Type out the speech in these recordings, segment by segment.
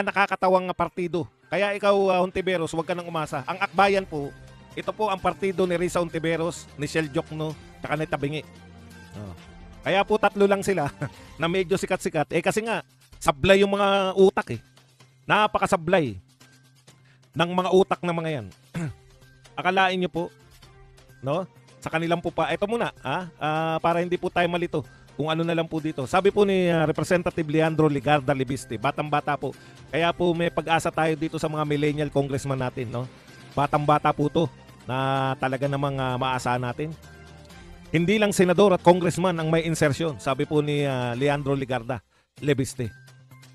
nakakatawang partido. Kaya ikaw, Hontiveros, huwag ka nang umasa. Ang Akbayan po, ito po ang partido ni Risa Hontiveros, ni Shell Jokno, tsaka ni Tabingi. Oh. Kaya po tatlo lang sila na medyo sikat-sikat. Kasi nga, sablay yung mga utak eh. Napakasablay ng mga utak ng mga yan. Akalain nyo po, no? Sa kanilang po pa, ito muna, para hindi po tayo malito kung ano na lang po dito. Sabi po ni Representative Leandro Ligarda Libiste, batang-bata po. Kaya po may pag-asa tayo dito sa mga millennial congressman natin, no? Batang-bata po to na talaga namang maasahan natin. Hindi lang senador at congressman ang may insertion, sabi po ni Leandro Ligarda Libiste.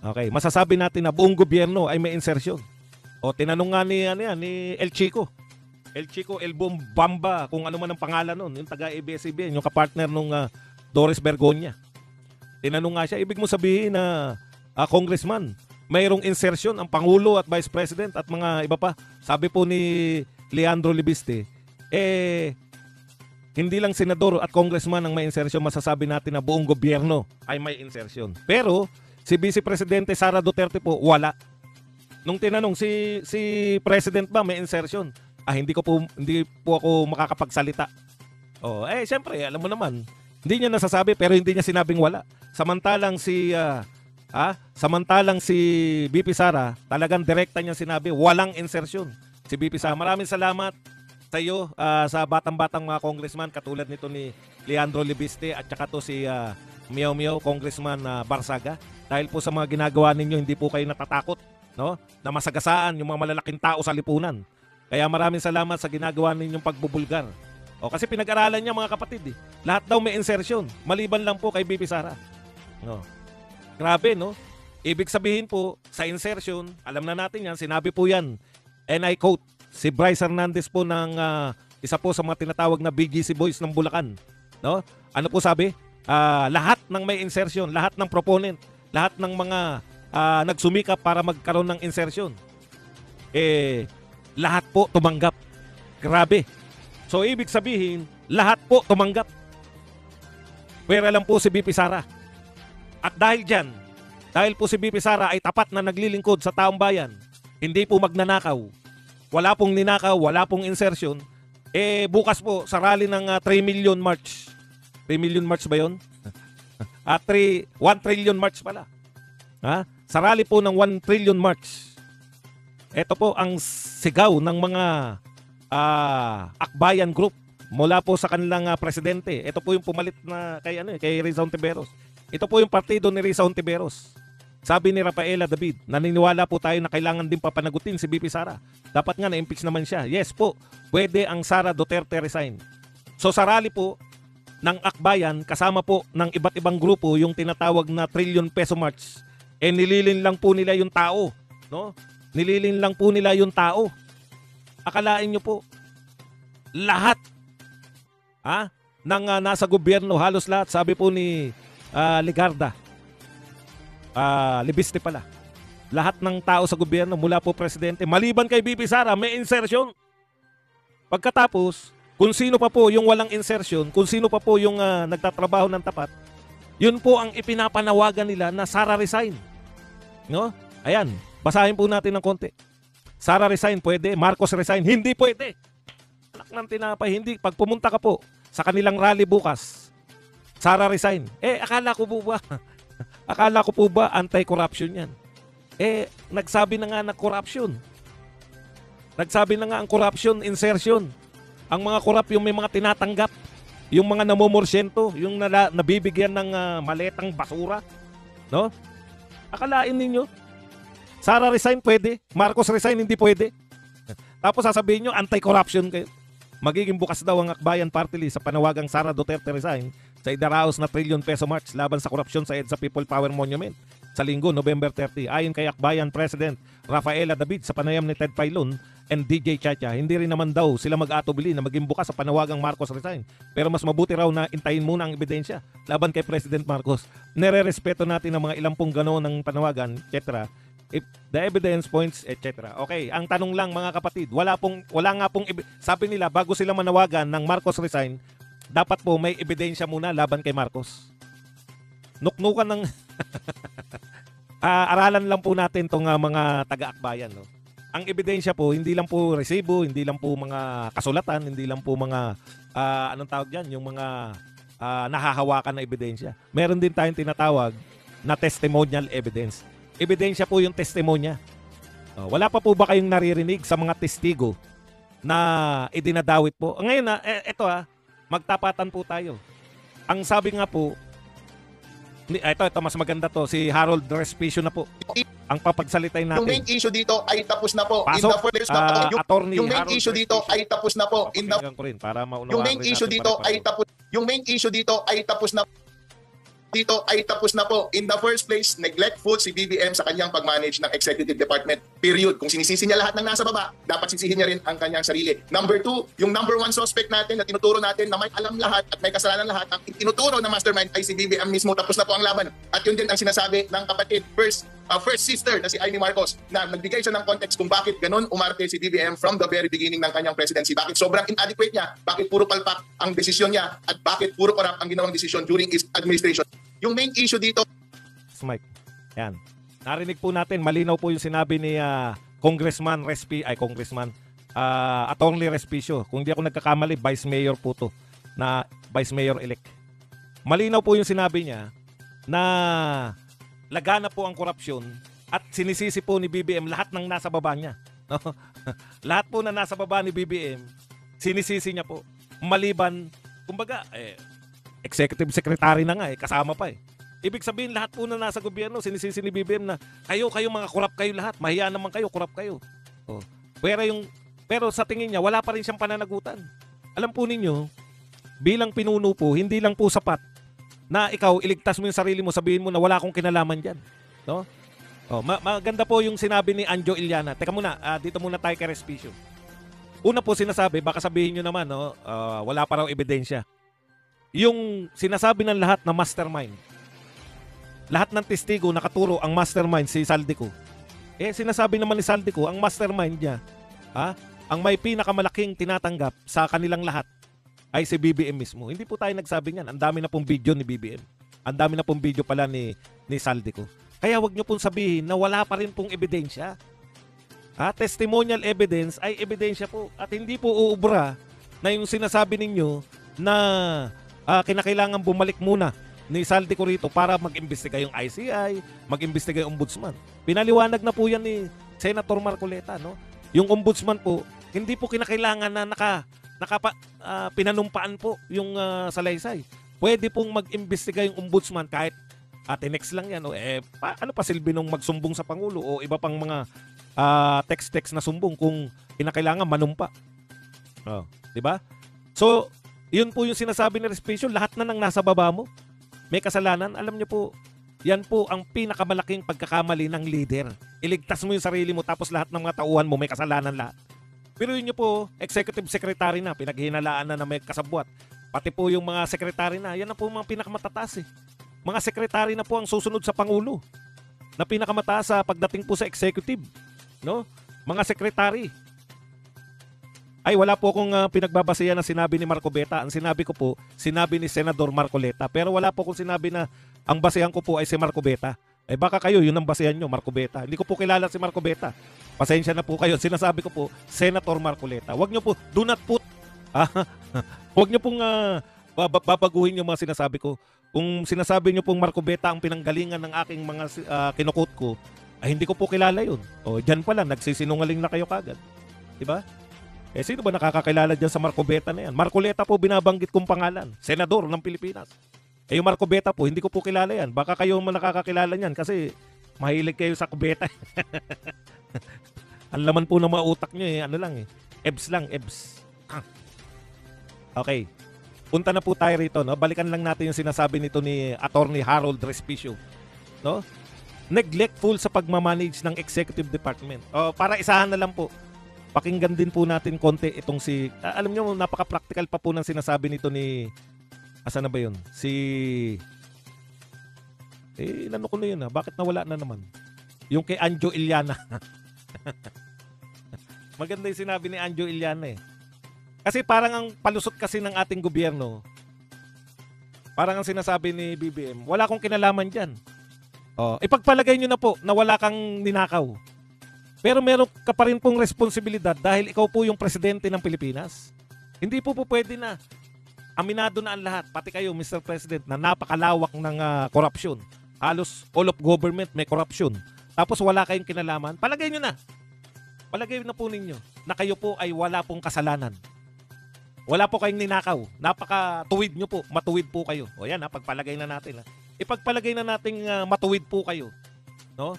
Okay, masasabi natin na buong gobyerno ay may insertion. O tinanong nga ni El Chico. El Chico El Bamba, kung ano man ang pangalan nun, yung taga ABS-CBN, yung kapartner nung Doris Bergonya. Tinanong nga siya, ibig mo sabihin na congressman, mayroong insertion ang Pangulo at Vice President at mga iba pa. Sabi po ni Leandro Libiste, hindi lang senador at congressman ang may insertion, masasabi natin na buong gobyerno ay may insertion. Pero si Vice Presidente Sara Duterte po, wala. Nung tinanong si President ba may insertion? Hindi po ako makakapagsalita. Siyempre, alam mo naman, hindi niya nasasabi pero hindi niya sinabing wala. Samantalang si BP Sara, talagang direkta niya sinabi, walang insertion. Si BP Sara, maraming salamat sa iyo, sa batang-batang mga congressman katulad nito ni Leandro Libiste at saka to si Miao Miao, Congressman Barsaga. Dahil po sa mga ginagawa ninyo, hindi po kayo natatakot, no? Na masagasaan yung mga malalaking tao sa lipunan. Kaya maraming salamat sa ginagawa ninyong pagbubulgar. Kasi pinag-aralan niya mga kapatid eh. Lahat daw may insertion, maliban lang po kay BP Sara. No. Grabe, no? Ibig sabihin po, sa insertion, alam na natin yan, sinabi po yan, and I quote, si Bryce Hernandez po ng isa po sa mga tinatawag na BGC Boys ng Bulacan. No? Ano po sabi? Lahat ng may insertion, lahat ng proponent, lahat ng mga nagsumikap para magkaroon ng insertion, lahat po tumanggap. Grabe. So, ibig sabihin, lahat po tumanggap. Pwera lang po si BP Sara. At dahil dyan, dahil po si BP Sara ay tapat na naglilingkod sa taong bayan, hindi po magnanakaw, wala pong ninakaw, wala pong insertion, bukas po sa rally ng 3 million march. 3 million march ba yun? 1 trillion march pala. Sa rally po ng 1 trillion march, ito po ang sigaw ng mga Akbayan Group mula po sa kanilang presidente. Ito po yung pumalit na kay Risa Hontiveros. Ito po yung partido ni Risa Hontiveros. Sabi ni Rafaela David, naniniwala po tayo na kailangan din papanagutin si BP Sara. Dapat nga na-impeach naman siya. Yes po, pwede ang Sara Duterte resign. So sa rally po ng Akbayan, kasama po ng iba't ibang grupo yung tinatawag na trillion peso march. Nililin lang po nila yung tao, no? Nililin lang po nila yung tao. Akalain nyo po, lahat ng nasa gobyerno, halos lahat, sabi po ni Ligarda, Libiste pala, lahat ng tao sa gobyerno mula po presidente, maliban kay BP Sara, may insertion. Pagkatapos, kung sino pa po yung walang insertion, kung sino pa po yung nagtatrabaho ng tapat, yun po ang ipinapanawagan nila na Sara resign. No? Ayan, basahin po natin ng konti. Sara resign pwede, Marcos resign hindi pwede. Anak ng tinapay, hindi. Pag pumunta ka po sa kanilang rally bukas, Sara resign. Akala ko po ba anti-corruption yan? Nagsabi na nga na corruption. Nagsabi na nga ang corruption, insertion. Ang mga corrupt yung may mga tinatanggap, yung mga namomorsyento, yung nabibigyan ng maletang basura. No? Akalain ninyo, Sara resign pwede, Marcos resign hindi pwede. Tapos sasabihin nyo, anti-corruption kayo. Magiging bukas daw ang Akbayan Party List sa panawagang Sara Duterte resign sa idaraos na trillion peso march laban sa korupsyon sa EDSA People Power Monument sa linggo, November 30. Ayon kay Akbayan President Rafaela David sa panayam ni Ted Filon and DJ Chacha, hindi rin naman daw sila mag-atubili na maging bukas sa panawagang Marcos resign. Pero mas mabuti raw na intayin muna ang ebidensya laban kay President Marcos. Nere-respeto natin ang mga ilang pong gano'n ng panawagan, etc. If the evidence points, etc. Okay, ang tanong lang mga kapatid, wala nga pong sabi nila bago sila manawagan ng Marcos resign, dapat po may ebidensya muna laban kay Marcos. Nuknukan ng aralan lang po natin tong mga taga-akbayan, no. Ang ebidensya po, hindi lang po resibo, hindi lang po mga kasulatan, hindi lang po mga anong tawag diyan, yung mga nahahawakan na ebidensya. Meron din tayong tinatawag na testimonial evidence. Ebidensya po yung testimonya. Wala pa po ba kayong naririnig sa mga testigo na idinadawit po? Ngayon eto magtapatan po tayo. Ang sabi nga po, ito mas maganda to, si Harold Respicio na po ang papagsalitain natin. Yung main issue dito ay tapos na po. Pasok, Yung main issue dito ay tapos na po. Yung main issue dito ay tapos na po. In the first place, neglectful si BBM sa kanyang pag-manage ng executive department. Period. Kung sinisisi niya lahat ng nasa baba, dapat sisihin niya rin ang kanyang sarili. Number 2, yung number 1 suspect natin na tinuturo natin na may alam lahat at may kasalanan lahat, ang tinuturo na mastermind ay si BBM mismo. Tapos na po ang laban. At yun din ang sinasabi ng kapatid, first sister na si Amy Marcos, na nagbigay siya ng context kung bakit ganun umarte si BBM from the very beginning ng kanyang presidency. Bakit sobrang inadequate niya, bakit puro palpak ang desisyon niya, at bakit puro corrupt ang ginawang desisyon during his administration. Yung main issue dito... Mike, yan. Narinig po natin, malinaw po yung sinabi ni Attorney Respicio. Kung di ako nagkakamali, Vice Mayor po to, na Vice Mayor-elect. Malinaw po yung sinabi niya na lagana po ang korupsyon at sinisisi po ni BBM lahat ng nasa baba niya. No? Lahat po na nasa baba ni BBM, sinisisi niya po. Maliban, kumbaga, executive secretary na nga kasama pa Ibig sabihin lahat po na nasa gobyerno sinisisi ni BBM na kayo mga korap kayo lahat, mahiya naman kayo, korap kayo. Pero sa tingin niya wala pa rin siyang pananagutan. Alam po ninyo, bilang pinuno po, hindi lang po sapat na ikaw iligtas mo yung sarili mo, sabihin mo na wala akong kinalaman diyan, no? Maganda po yung sinabi ni Anjo Iliana. Teka muna, dito muna tayo kay Respicio. Una po sinasabi, baka sabihin niyo naman, no, wala pa raw ebidensya. Yung sinasabi ng lahat na mastermind, lahat ng testigo nakaturo ang mastermind si Saldico. Sinasabi naman ni Saldico, ang mastermind niya, ang may pinakamalaking tinatanggap sa kanilang lahat ay si BBM mismo. Hindi po tayo nagsabi niyan. Ang dami na pong video ni BBM. Ang dami na pong video pala ni Saldico. Kaya wag niyo pong sabihin na wala pa rin pong ebidensya. Testimonial evidence ay ebidensya po. At hindi po uubra na yung sinasabi ninyo na kinakailangan bumalik muna ni Saldico rito para mag-imbestiga yung ICI, mag-imbestiga yung ombudsman. Pinaliwanag na po yan ni Senator Marcoleta, no? Yung ombudsman po, hindi po kinakailangan na pinanumpaan po yung salaysay. Pwede pong mag-imbestiga yung ombudsman kahit text lang yan. Ano pa silbi nung magsumbong sa Pangulo o iba pang mga text na sumbong kung kinakailangan manumpa. Di ba? So, yun po yung sinasabi ni Respicio, lahat na nang nasa baba mo may kasalanan. Alam niyo po, yan po ang pinakamalaking pagkakamali ng leader. Iligtas mo yung sarili mo tapos lahat ng mga tauhan mo may kasalanan lahat. Pero yun niyo po, executive secretary na, pinaghinalaan na may kasabwat. Pati po yung mga secretary na, yan na po mga pinakamatatas Mga secretary na po ang susunod sa Pangulo na pinakamataas sa pagdating po sa executive. No? Mga secretary. Ay, wala po akong pinagbabasehan na sinabi ni Marcoleta. Ang sinabi ko po, sinabi ni Senador Marcoleta. Pero wala po akong sinabi na ang basehan ko po ay si Marcoleta. Baka kayo, yun ang basehan nyo, Marcoleta. Hindi ko po kilala si Marcoleta. Pasensya na po kayo. Sinasabi ko po, Senator Marcoleta. Wag nyo po, do not put. Wag nyo pong babaguhin yung mga sinasabi ko. Kung sinasabi nyo pong Marcoleta ang pinanggalingan ng aking mga kinukot ko, ay hindi ko po kilala yun. Dyan pala, nagsisinungaling na kayo kagad. Diba? Sino ba nakakakilala dyan sa Marcoleta na yan? Marcoleta po binabanggit kong pangalan. Senador ng Pilipinas. Yung Marcoleta po, hindi ko po kilala yan. Baka kayo man nakakakilala yan kasi mahilig kayo sa kubeta. Ang laman po ng mga utak nyo ano lang Ebs lang, ebs. Okay. Punta na po tayo rito, no? Balikan lang natin yung sinasabi nito ni Attorney Harold Respicio. No? Neglectful sa pagmamanage ng executive department. Para isahan na lang po. Pakinggan din po natin konti itong alam nyo, napaka-practical pa po ng sinasabi nito ni, asa na ba yun? Inano ko na yun bakit nawala na naman? Yung kay Anjo Iliana. Maganda yung sinabi ni Anjo Iliana Kasi parang ang palusot kasi ng ating gobyerno, parang ang sinasabi ni BBM, wala akong kinalaman dyan. Ipagpalagay nyo na po na wala kang ninakaw. Pero meron ka pa rin pong responsibilidad dahil ikaw po yung presidente ng Pilipinas. Hindi po pwede na. Aminado na ang lahat, pati kayo, Mr. President, na napakalawak ng korupsyon. Halos all of government may korupsyon. Tapos wala kayong kinalaman. Palagay nyo na. Palagay na po ninyo na kayo po ay wala pong kasalanan. Wala po kayong ninakaw. Napaka-tuwid nyo po. Matuwid po kayo. O yan, pagpalagay na natin. Ipagpalagay na nating matuwid po kayo. No?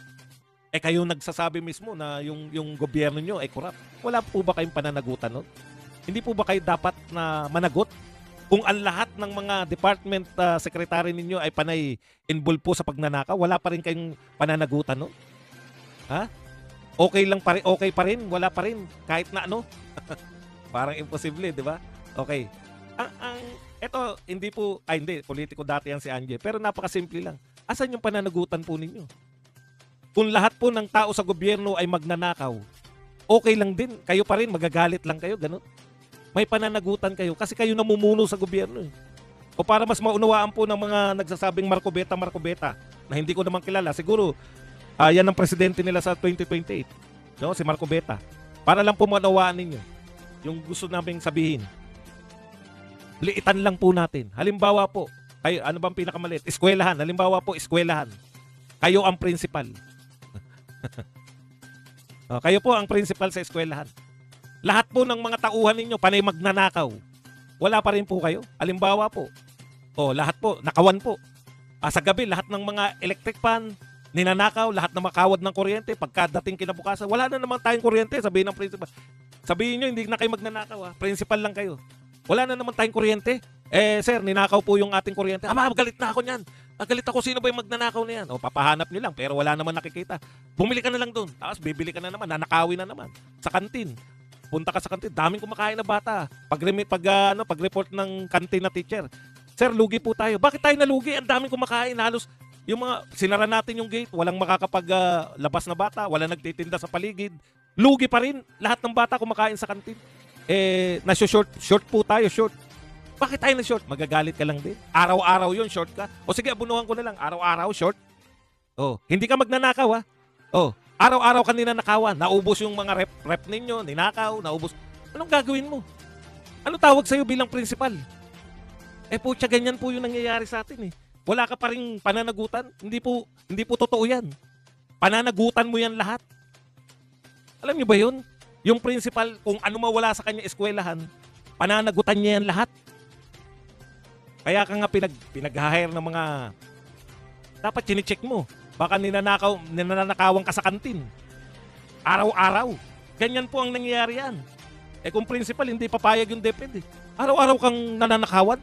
Kayo nagsasabi mismo na yung gobyerno nyo ay corrupt. Wala po ba kayong pananagutan nun? Hindi po ba kayo dapat na managot? Kung ang lahat ng mga department secretary ninyo ay panay involved po sa pagnanakaw, wala pa rin kayong pananagutan nun? Ha? Okay pa rin? Wala pa rin? Kahit na ano? Parang imposible, di ba? Okay. Ito, hindi, politiko dati yan si Anje. Pero napakasimple lang. Asan yung pananagutan po ninyo? Kung lahat po ng tao sa gobyerno ay magnanakaw, okay lang din. Kayo pa rin, magagalit lang kayo, ganun. May pananagutan kayo kasi kayo namumuno sa gobyerno. O para mas maunawaan po ng mga nagsasabing Marcobeta, na hindi ko naman kilala. Siguro, yan ang presidente nila sa 2028. No? Si Marcobeta. Para lang po maunawaan ninyo yung gusto naming sabihin. Liitan lang po natin. Halimbawa po, kayo, ano bang pinakamalit? Eskwelahan. Halimbawa po, eskwelahan. Kayo ang principal. Kayo po ang principal sa eskwelahan. Lahat po ng mga tauhan ninyo panay magnanakaw. Wala pa rin po kayo. Halimbawa po. Lahat po, nakawan po. Sa gabi, lahat ng mga electric fan, ninanakaw, lahat na makawad ng kuryente. Pagkadating kinabukasan, wala na naman tayong kuryente, sabihin ng principal. Sabihin nyo, hindi na kayo magnanakaw. Principal lang kayo. Wala na naman tayong kuryente. Sir, ninakaw po yung ating kuryente. Galit na ako niyan. Galit ako, sino ba yung magnanakaw na yan? Papahanap nyo lang, pero wala naman nakikita. Bumili ka na lang doon. Tapos bibili ka na naman, nanakawin na naman. Sa kantin. Punta ka sa kantin, daming kumakain na bata. Pag-report ng kantin na teacher. Sir, lugi po tayo. Bakit tayo nalugi? Ang daming kumakain. Halos yung mga, sinara natin yung gate, walang makakapag-labas na bata, walang nagtitinda sa paligid. Lugi pa rin. Lahat ng bata kumakain sa kantin. Short po tayo, short. Bakit tayo na short? Magagalit ka lang din. Araw-araw yun, short ka. Sige, abunuhan ko na lang. Araw-araw, short. Hindi ka magnanakaw, ha? Araw-araw ka ninanakawan. Naubos yung mga rep ninyo, ninakaw, naubos. Anong gagawin mo? Ano tawag sa'yo bilang principal? Putya, ganyan po yung nangyayari sa atin, eh. Wala ka pa rin pananagutan. Hindi po totoo yan. Pananagutan mo yan lahat. Alam niyo ba yun? Yung principal, kung ano mawala sa kanya eskwelahan, pananagutan niya yan lahat. Kaya ka nga pinag-hire ng mga, dapat chine-check mo. Baka ninanakawan ka sa kantin. Araw-araw. Ganyan po ang nangyayari yan. Kung principal, hindi papayag yung DepEd. Araw-araw kang nananakawan.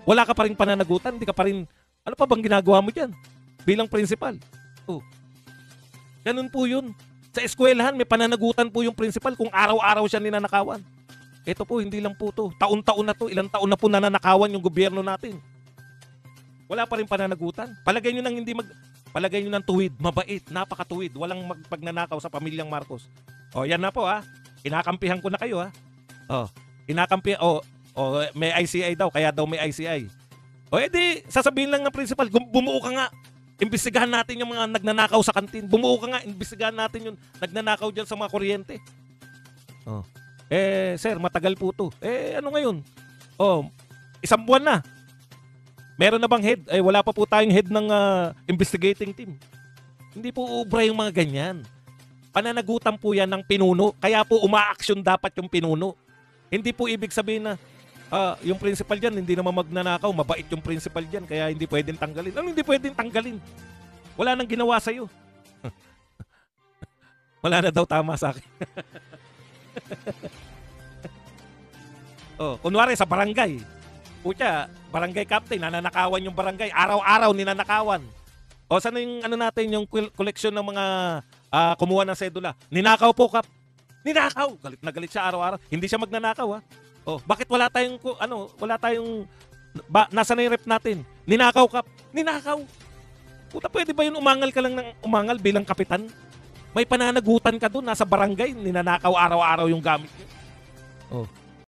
Wala ka pa rin pananagutan. Hindi ka pa rin, ano pa bang ginagawa mo dyan? Bilang principal. Ganun po yun. Sa eskwelahan, may pananagutan po yung principal kung araw-araw siya ninanakawan. Ito po, hindi lang po to. Taon-taon na to. Ilang taon na po nananakawan yung gobyerno natin. Wala pa rin pananagutan. Palagay nyo ng tuwid, mabait, napakatuwid. Walang magpagnanakaw sa pamilyang Marcos. Yan na po, ha. Kinakampihan ko na kayo, ha. Kinakampihan, may ICI daw, kaya daw may ICI. Edi, sasabihin lang ng principal, bumuo ka nga. Imbestigahan natin yung mga nagnanakaw sa kantin. Bumuo ka nga, imbestigahan natin yung nagnanakaw dyan sa mga kuryente. Sir, matagal po to. Ano ngayon? Isang buwan na. Meron na bang head? Wala pa po tayong head ng investigating team. Hindi po ubra yung mga ganyan. Pananagutan po yan ng pinuno. Kaya po umaaksyon dapat yung pinuno. Hindi po ibig sabihin na yung principal dyan, hindi naman magnanakaw. Mabait yung principal dyan, kaya hindi pwedeng tanggalin. Ano hindi pwedeng tanggalin? Wala nang ginawa sa'yo. Wala na daw tama sa akin. Kunwari sa barangay. Pucha, barangay captain, nananakawan yung barangay. Araw-araw ninanakawan. Saan yung natin, yung collection ng mga kumuha ng sedula? Ninakaw po, Kap. Ninakaw! Galit na galit siya araw-araw. Hindi siya magnanakaw, ha? Bakit wala tayong, nasa na yung rep natin? Ninakaw, Kap. Ninakaw! Puta, pwede ba yun umangal ka lang ng umangal bilang kapitan? May pananagutan ka doon, nasa barangay, ninanakaw araw-araw yung gamit niyo.